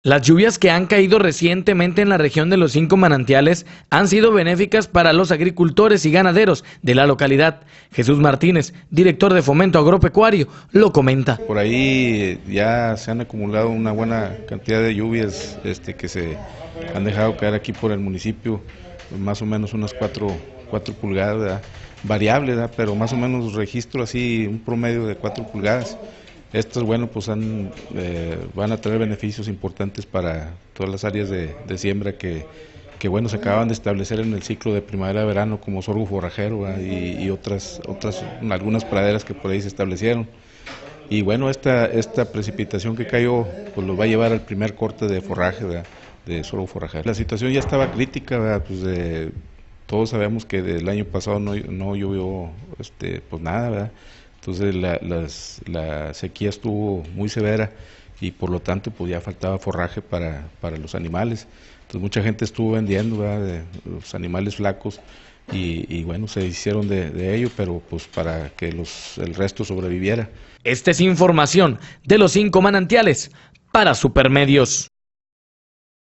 Las lluvias que han caído recientemente en la región de los 5 manantiales han sido benéficas para los agricultores y ganaderos de la localidad. Jesús Martínez, director de Fomento Agropecuario, lo comenta. Por ahí ya se han acumulado una buena cantidad de lluvias que se han dejado caer aquí por el municipio, más o menos unas 4 pulgadas, ¿verdad? Variable, ¿verdad? Pero más o menos registro así un promedio de 4 pulgadas. Estos, bueno, pues van a tener beneficios importantes para todas las áreas de siembra que bueno, se acaban de establecer en el ciclo de primavera-verano, como sorgo forrajero, ¿verdad? Y algunas praderas que por ahí se establecieron. Y bueno, esta precipitación que cayó, pues los va a llevar al primer corte de forraje, ¿verdad? De sorgo forrajero. La situación ya estaba crítica, ¿verdad? Pues todos sabemos que del año pasado no llovió pues nada, ¿verdad? Entonces la sequía estuvo muy severa y por lo tanto pues ya faltaba forraje para los animales. Entonces mucha gente estuvo vendiendo, ¿verdad? De los animales flacos y bueno, se hicieron de ello, pero pues para que el resto sobreviviera. Esta es información de los 5 manantiales para Supermedios.